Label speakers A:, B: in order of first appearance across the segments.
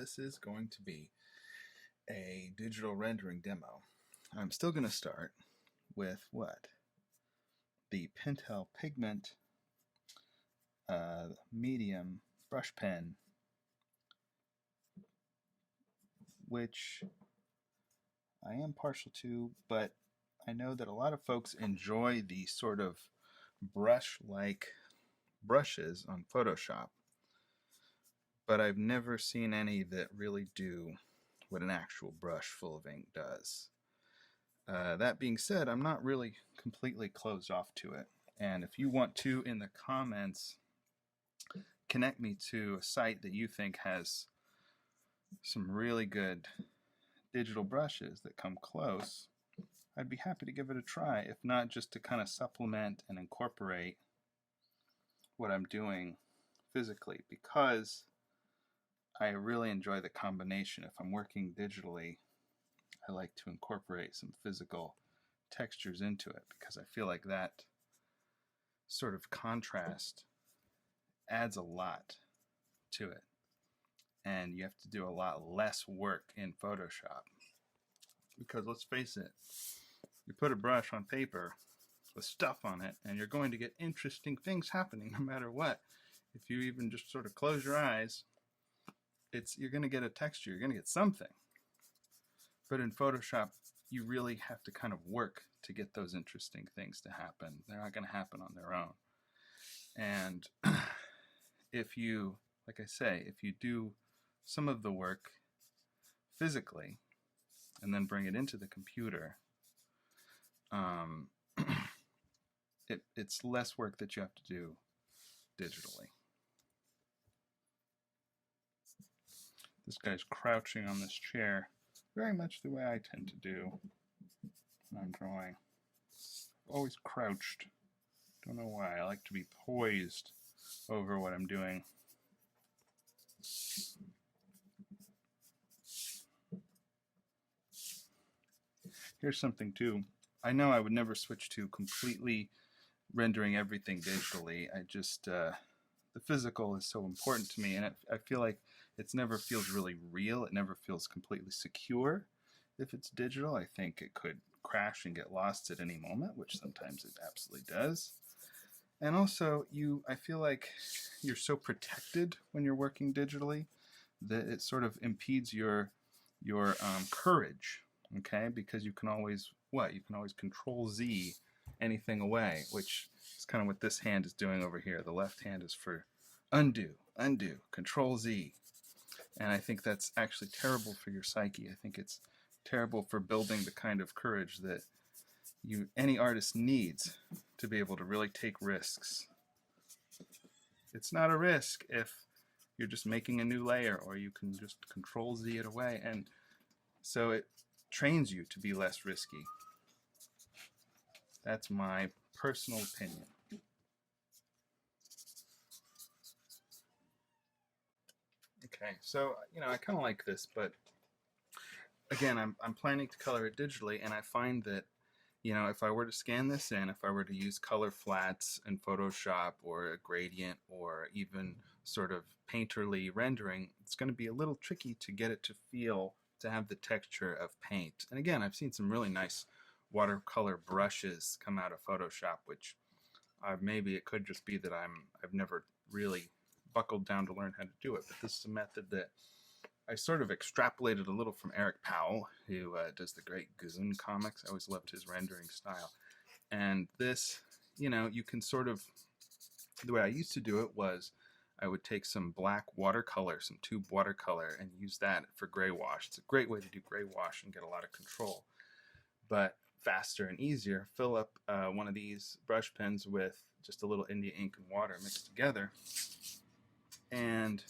A: this is going to be a digital rendering demo. I'm still going to start with what? The Pentel Pigment medium brush pen, which I am partial to, but I know that a lot of folks enjoy the sort of brush-like brushes on Photoshop, but I've never seen any that really do what an actual brush full of ink does. That being said, I'm not really completely closed off to it, and if you want to, in the comments, connect me to a site that you think has some really good digital brushes that come close, I'd be happy to give it a try, if not just to kind of supplement and incorporate what I'm doing physically, because I really enjoy the combination. If I'm working digitally, I like to incorporate some physical textures into it, because I feel like that sort of contrast adds a lot to it, and you have to do a lot less work in Photoshop, because let's face it, you put a brush on paper with stuff on it and you're going to get interesting things happening no matter what. If you even just sort of close your eyes, you're going to get a texture, you're going to get something. But in Photoshop, you really have to kind of work to get those interesting things to happen. They're not going to happen on their own. And if you, like I say, if you do some of the work physically and then bring it into the computer, it's less work that you have to do digitally. This guy's crouching on this chair, very much the way I tend to do when I'm drawing. Always crouched. Don't know why. I like to be poised over what I'm doing. Here's something too. I know I would never switch to completely rendering everything digitally. I just, the physical is so important to me, and I feel like it never feels really real. It never feels completely secure. If it's digital, I think it could crash and get lost at any moment, which sometimes it absolutely does. And also, I feel like you're so protected when you're working digitally that it sort of impedes your courage, okay? Because you can always, you can always Control Z anything away, which is kind of what this hand is doing over here. The left hand is for undo, Control Z. And I think that's actually terrible for your psyche. I think it's terrible for building the kind of courage that any artist needs to be able to really take risks. It's not a risk if you're just making a new layer, or you can just Control Z it away, and so it trains you to be less risky. That's my personal opinion. Okay, so I kind of like this, but again, I'm planning to color it digitally, and I find that if I were to scan this in, if I were to use color flats in Photoshop, or a gradient, or even sort of painterly rendering, it's going to be a little tricky to get it to have the texture of paint. And again, I've seen some really nice watercolor brushes come out of Photoshop, which maybe it could just be that I've never really buckled down to learn how to do it. But this is a method that I sort of extrapolated a little from Eric Powell, who does the great Goon comics. I always loved his rendering style. And this, you can sort of, the way I used to do it was I would take some black watercolor, some tube watercolor, and use that for gray wash. It's a great way to do gray wash and get a lot of control. But faster and easier, fill up one of these brush pens with just a little India ink and water mixed together, and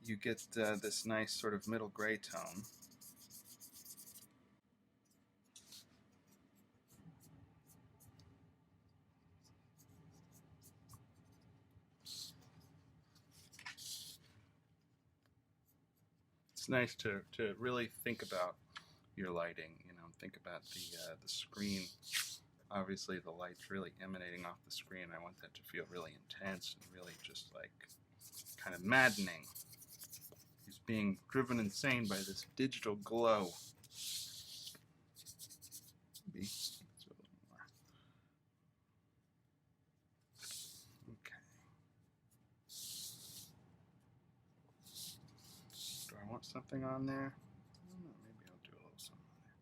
A: you get this nice sort of middle gray tone. It's nice to really think about your lighting, think about the screen. Obviously the light's really emanating off the screen. I want that to feel really intense and really just like kind of maddening. These being driven insane by this digital glow. Maybe. Let's do a little more. Okay. Do I want something on there? I don't know, maybe I'll do a little something on there.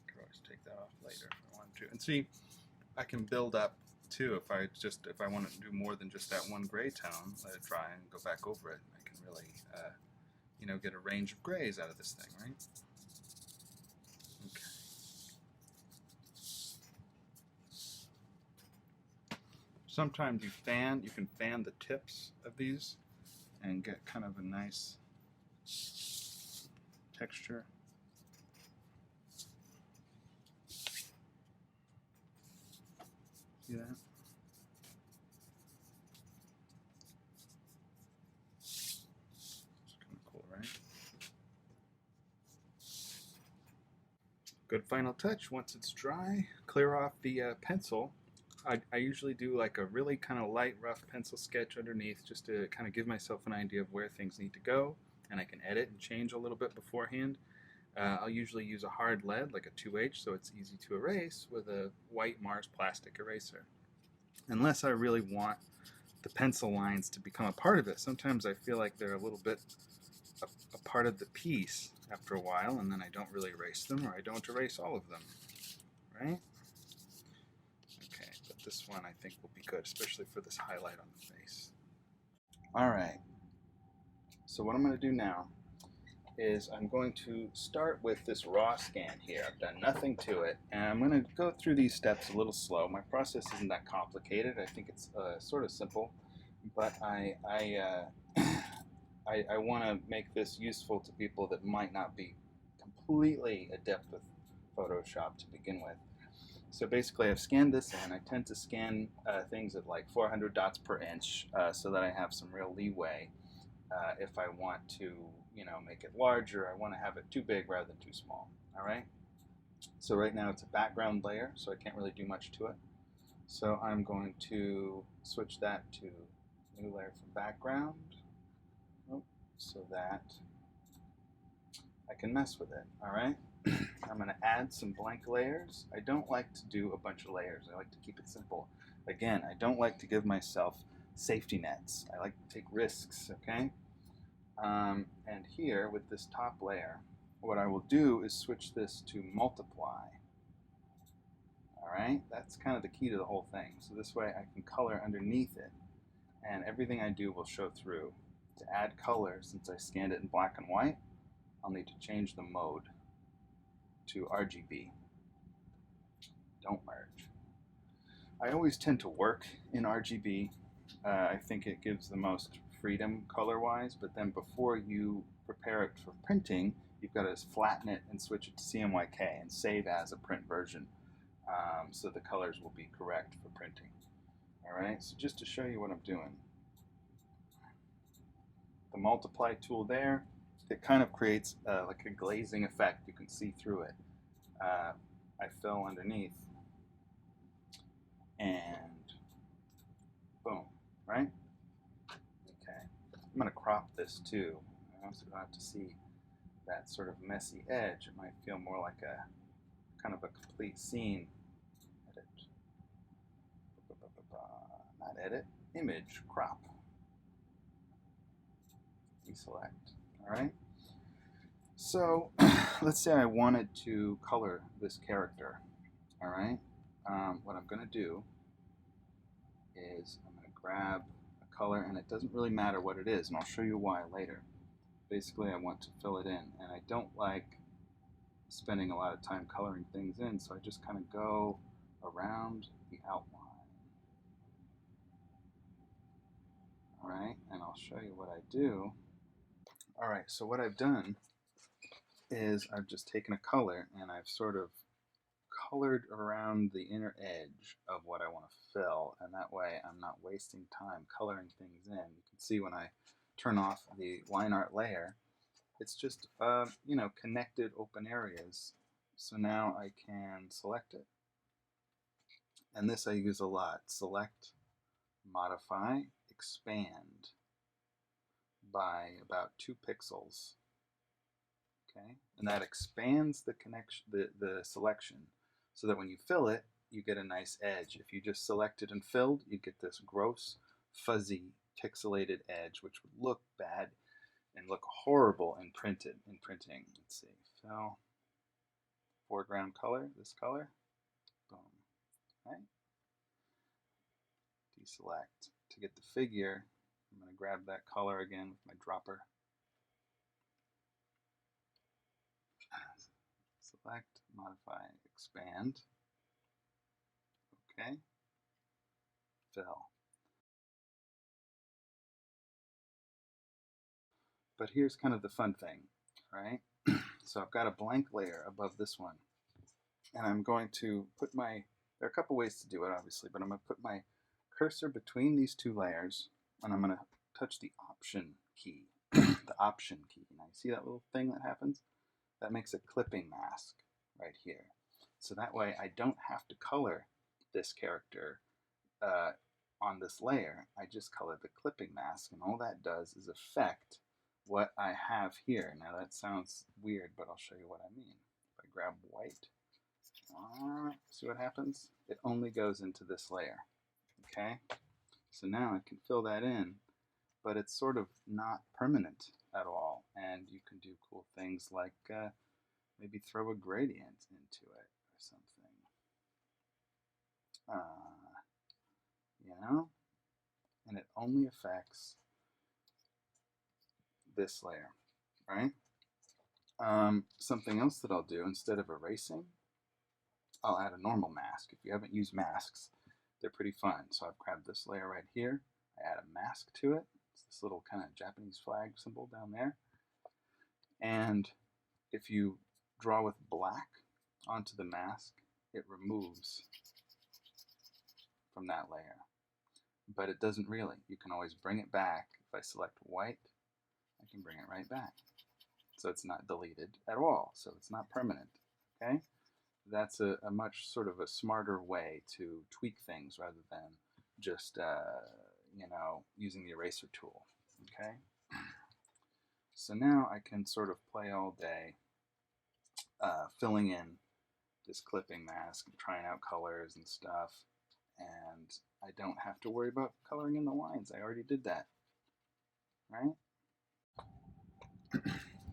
A: Could always take that off later if I want to. And see, I can build up too if I want to do more than just that one gray tone, let it dry and go back over it. I can really get a range of grays out of this thing, right? Okay. Sometimes you can fan the tips of these and get kind of a nice texture. See that? It's kind of cool, right? Good final touch. Once it's dry, clear off the pencil. I usually do like a really kind of light, rough pencil sketch underneath just to kind of give myself an idea of where things need to go, and I can edit and change a little bit beforehand. I'll usually use a hard lead, like a 2H, so it's easy to erase, with a white Mars plastic eraser. Unless I really want the pencil lines to become a part of it. Sometimes I feel like they're a little bit a part of the piece after a while, and then I don't really erase them, or I don't erase all of them, right? Okay, but this one I think will be good, especially for this highlight on the face. All right, so what I'm going to do now is I'm going to start with this raw scan here. I've done nothing to it, and I'm going to go through these steps a little slow. My process isn't that complicated. I think it's sort of simple, but I want to make this useful to people that might not be completely adept with Photoshop to begin with. So basically I've scanned this in. I tend to scan things at like 400 dots per inch so that I have some real leeway if I want to make it larger. I want to have it too big rather than too small. All right. So right now it's a background layer, so I can't really do much to it. So I'm going to switch that to new layer from background, so that I can mess with it. All right. I'm going to add some blank layers. I don't like to do a bunch of layers. I like to keep it simple. Again, I don't like to give myself safety nets. I like to take risks, okay? And here, with this top layer, what I will do is switch this to multiply. All right? That's kind of the key to the whole thing. So this way I can color underneath it, and everything I do will show through. To add color, since I scanned it in black and white, I'll need to change the mode to RGB. Don't merge. I always tend to work in RGB. I think it gives the most freedom color-wise, but then before you prepare it for printing, you've got to flatten it and switch it to CMYK and save as a print version, so the colors will be correct for printing. All right, so just to show you what I'm doing, the multiply tool there, it kind of creates like a glazing effect. You can see through it. I fill underneath, and boom, right? Okay, I'm going to crop this too. I also don't have to see that sort of messy edge. It might feel more like a kind of a complete scene. Edit. Not edit, image, crop. Deselect. All right. So let's say I wanted to color this character. All right. What I'm going to do is I'm going to grab a color, and it doesn't really matter what it is, and I'll show you why later. Basically, I want to fill it in, and I don't like spending a lot of time coloring things in, so I just kind of go around the outline. All right, and I'll show you what I do. All right, so what I've done is I've just taken a color and I've sort of colored around the inner edge of what I want to fill, and that way I'm not wasting time coloring things in. You can see when I turn off the line art layer, it's just connected open areas. So now I can select it And this I use a lot. Select, modify, expand by about 2 pixels. Okay, and that expands the connection, the selection, so that when you fill it, you get a nice edge. If you just selected and filled, you get this gross, fuzzy, pixelated edge, which would look bad and look horrible in printing. Let's see, fill, foreground color, this color, boom, right? Deselect. To get the figure, I'm going to grab that color again with my dropper. Select, modify, expand. Okay, fill. But here's kind of the fun thing, right? So I've got a blank layer above this one, and I'm going to put my, there are a couple ways to do it obviously, but I'm going to put my cursor between these 2 layers, and I'm going to touch the Option key, the Option key. Now you see that little thing that happens? That makes a clipping mask right here. So that way I don't have to color this character on this layer. I just color the clipping mask, and all that does is affect what I have here. Now that sounds weird, but I'll show you what I mean. If I grab white, see what happens? It only goes into this layer. Okay, so now I can fill that in, but it's sort of not permanent at all, and you can do cool things like maybe throw a gradient into it or something. You know, and it only affects this layer, right? Something else that I'll do, instead of erasing, I'll add a normal mask. If you haven't used masks, they're pretty fun. So I've grabbed this layer right here, I add a mask to it. It's this little kind of Japanese flag symbol down there. And if you draw with black onto the mask, it removes from that layer. But it doesn't really. You can always bring it back. If I select white, I can bring it right back. So it's not deleted at all. So it's not permanent. Okay? That's a much sort of a smarter way to tweak things rather than just you know, using the eraser tool. Okay? So now I can sort of play all day filling in this clipping mask and trying out colors and stuff, and I don't have to worry about coloring in the lines. I already did that, right?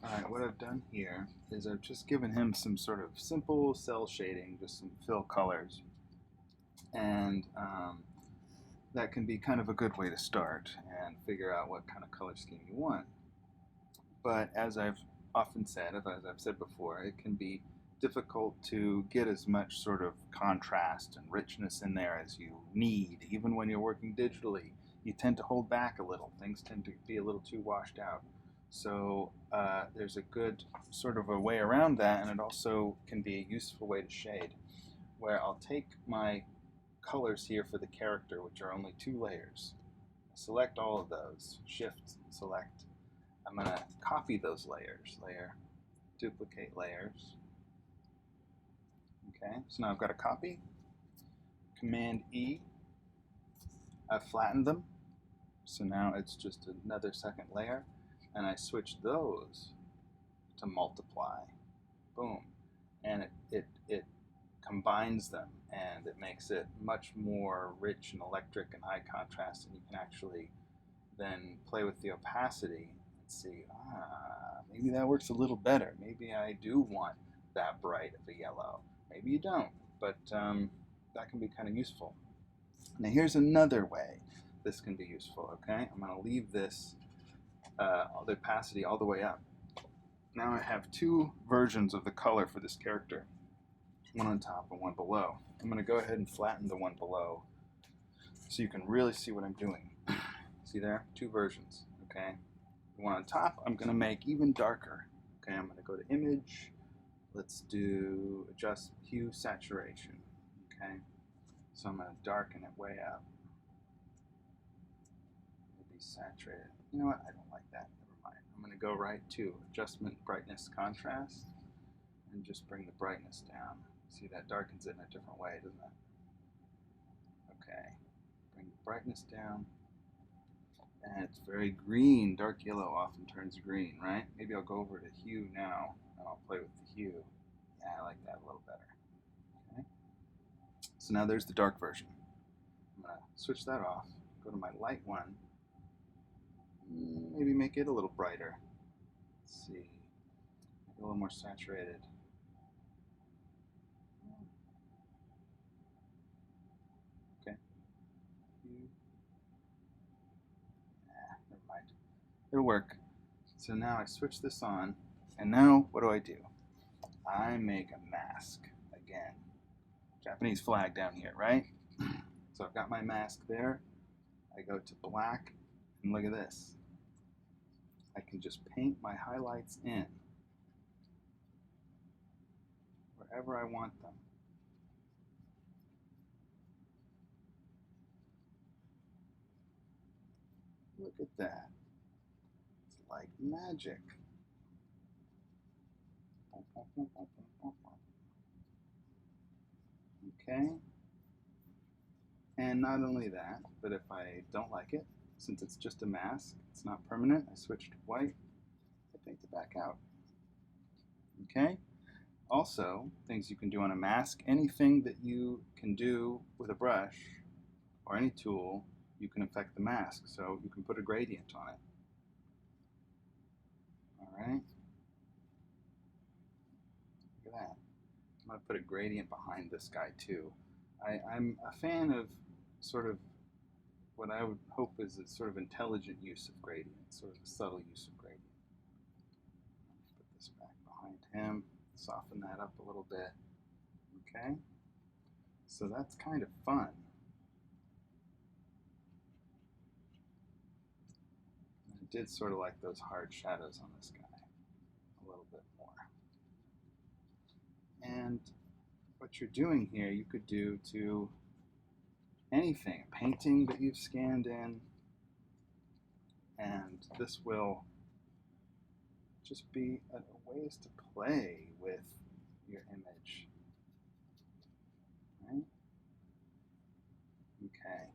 A: Alright, what I've done here is I've just given him some sort of simple cell shading, just some fill colors, and that can be kind of a good way to start and figure out what kind of color scheme you want. But as I've often said, as I've said before, it can be difficult to get as much sort of contrast and richness in there as you need. Even when you're working digitally, you tend to hold back a little. Things tend to be a little too washed out. So there's a good sort of a way around that, and it also can be a useful way to shade, where I'll take my colors here for the character, which are only 2 layers. Select all of those, shift, select. I'm going to copy those layers, layer, duplicate layers. Okay, so now I've got a copy, Command E, I've flattened them, so now it's just another second layer, and I switch those to multiply, boom, and it combines them, and it makes it much more rich and electric and high contrast, and you can actually then play with the opacity and see, maybe that works a little better. Maybe I do want that bright of a yellow. Maybe you don't, but that can be kind of useful. Now here's another way this can be useful, okay? I'm going to leave this, the opacity all the way up. Now I have 2 versions of the color for this character, one on top and one below. I'm going to go ahead and flatten the one below so you can really see what I'm doing. See there? 2 versions, okay? The one on top I'm going to make even darker. Okay, I'm going to go to Image. Let's do Adjust Hue Saturation. Okay, so I'm going to darken it way up. Maybe saturate it. You know what? I don't like that. Never mind. I'm going to go right to Adjustment, Brightness, Contrast, and just bring the brightness down. See, that darkens it in a different way, doesn't it? Okay, bring the brightness down. And it's very green. Dark yellow often turns green, right? Maybe I'll go over to hue now, and I'll play with the hue. Yeah, I like that a little better. Okay. So now there's the dark version. I'm going to switch that off, go to my light one, maybe make it a little brighter. Let's see, make it a little more saturated. Okay. Never mind. It'll work. So now I switch this on, and now what do? I make a mask again. Japanese flag down here, right? So I've got my mask there. I go to black, and look at this. I can just paint my highlights in wherever I want them. Look at that. It's like magic. Okay. And not only that, but if I don't like it, since it's just a mask, it's not permanent, I switch to white, I paint it back out. Okay? Also, things you can do on a mask, anything that you can do with a brush or any tool, you can affect the mask. So you can put a gradient on it. All right? Look at that. I'm going to put a gradient behind this guy too. I'm a fan of sort of what I would hope is a sort of intelligent use of gradient, sort of a subtle use of gradient. Put this back behind him, soften that up a little bit. Okay? So that's kind of fun. I did sort of like those hard shadows on this guy a little bit more. And what you're doing here, you could do to anything, a painting that you've scanned in, and this will just be ways to play with your image. Right? Okay.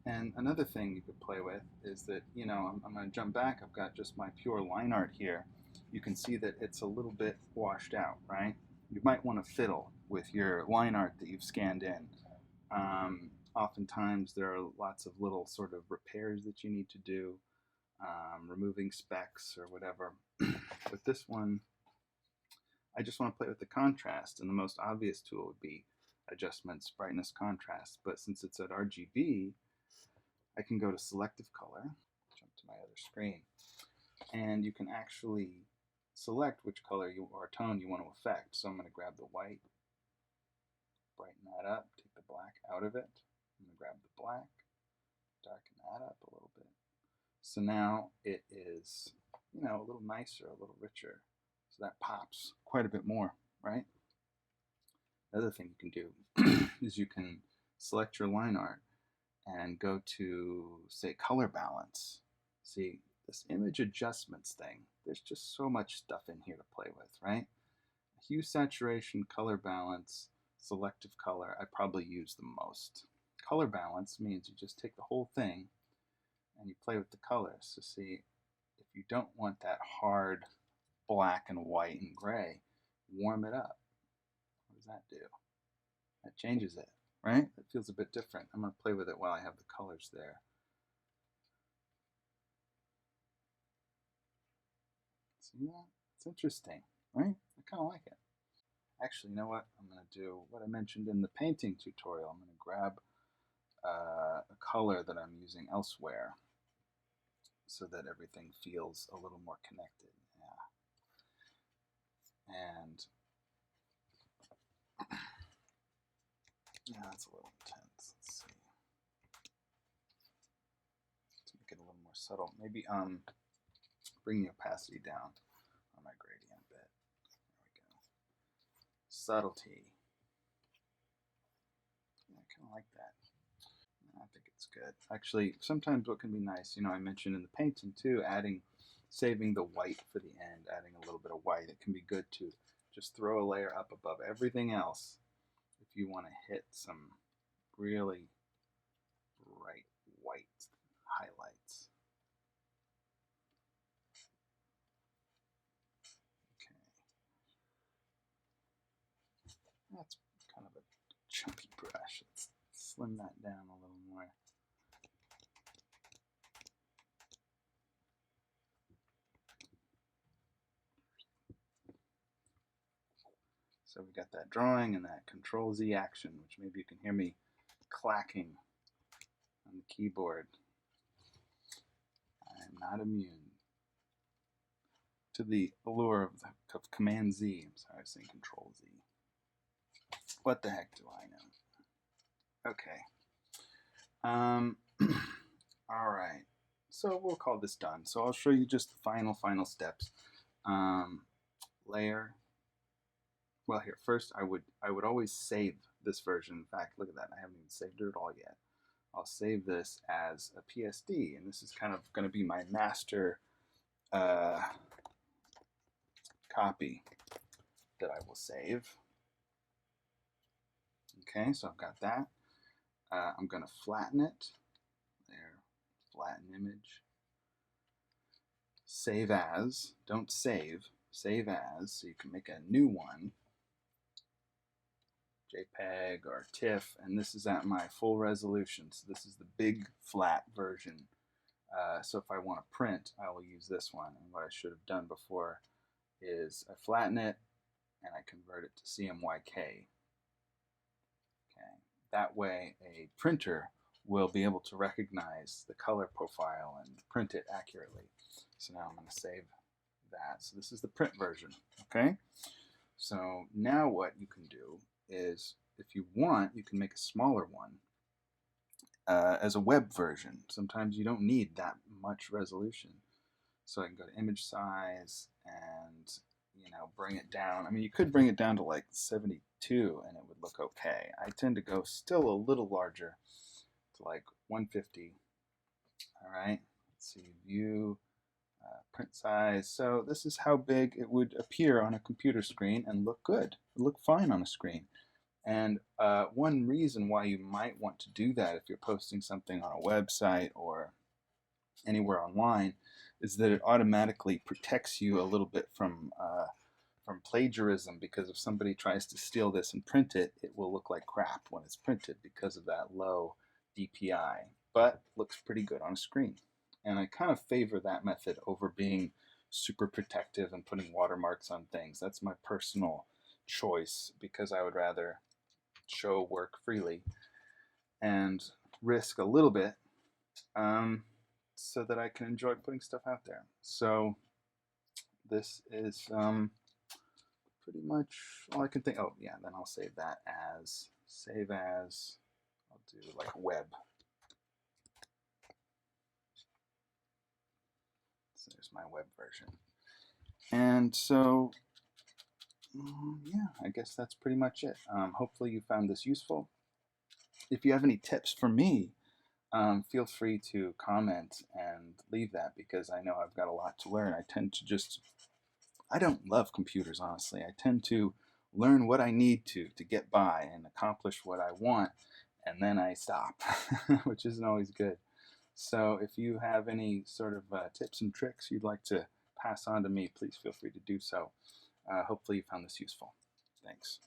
A: And another thing you could play with is that, I'm going to jump back. I've got just my pure line art here. You can see that it's a little bit washed out, right? You might want to fiddle with your line art that you've scanned in. Oftentimes there are lots of little sort of repairs that you need to do, removing specks or whatever. With this one, I just want to play with the contrast, and the most obvious tool would be adjustments, brightness, contrast. But since it's at RGB, I can go to selective color, jump to my other screen, and you can actually select which color or tone you want to affect. So I'm going to grab the white, brighten that up, take the black out of it. I'm going to grab the black, darken that up a little bit. So now it is, a little nicer, a little richer. So that pops quite a bit more, right? The other thing you can do is you can select your line art and go to, say, color balance. See, this image adjustments thing, there's just so much stuff in here to play with, right? Hue, saturation, color balance, selective color, I probably use the most. Color balance means you just take the whole thing and you play with the colors. So see, if you don't want that hard black and white and gray, warm it up. What does that do? That changes it, right? It feels a bit different. I'm going to play with it while I have the colors there. See that? It's interesting, right? I kind of like it. Actually, you know what? I'm going to do what I mentioned in the painting tutorial. I'm going to grab a color that I'm using elsewhere so that everything feels a little more connected. Yeah. And yeah, that's a little intense. Let's see. To make it a little more subtle. Maybe bring the opacity down on my gradient bit. There we go. Subtlety. Yeah, I kind of like that. I think it's good. Actually, sometimes what can be nice, I mentioned in the painting too, saving the white for the end, adding a little bit of white. It can be good to just throw a layer up above everything else if you want to hit some really brush. Let's slim that down a little more. So we got that drawing and that Control Z action, which maybe you can hear me clacking on the keyboard. I am not immune to the allure of Command Z. I'm sorry, I was saying Control Z. What the heck do I know? Okay. All right. So we'll call this done. So I'll show you just the final steps. Layer. Well, here first, I would always save this version. In fact, look at that. I haven't even saved it at all yet. I'll save this as a PSD, and this is kind of going to be my master copy that I will save. Okay, so I've got that. I'm going to flatten it. There, flatten image. Save as. Don't save. Save as, so you can make a new one. JPEG or TIFF, and this is at my full resolution. So this is the big flat version. So if I want to print, I will use this one. And what I should have done before is I flatten it and I convert it to CMYK. Okay. That way a printer will be able to recognize the color profile and print it accurately. So now I'm going to save that. So this is the print version. Okay. So now what you can do is, if you want, you can make a smaller one as a web version. Sometimes you don't need that much resolution. So I can go to image size and, you know, bring it down. I mean, you could bring it down to like 72 and it would look okay. I tend to go still a little larger to like 150. All right, let's see, view, print size. So this is how big it would appear on a computer screen and look good. It would look fine on a screen. And one reason why you might want to do that if you're posting something on a website or anywhere online is that it automatically protects you a little bit from plagiarism, because if somebody tries to steal this and print it, it will look like crap when it's printed because of that low DPI, but looks pretty good on a screen. And I kind of favor that method over being super protective and putting watermarks on things. That's my personal choice, because I would rather show work freely and risk a little bit so that I can enjoy putting stuff out there. So this is pretty much all I can think. Oh yeah, then I'll save that as, I'll do like web. So there's my web version. And so yeah, I guess that's pretty much it. Hopefully you found this useful. If you have any tips for me, feel free to comment and leave that, because I know I've got a lot to learn. I don't love computers, honestly. I tend to learn what I need to get by and accomplish what I want, and then I stop, which isn't always good. So if you have any sort of tips and tricks you'd like to pass on to me, please feel free to do so. Hopefully you found this useful. Thanks.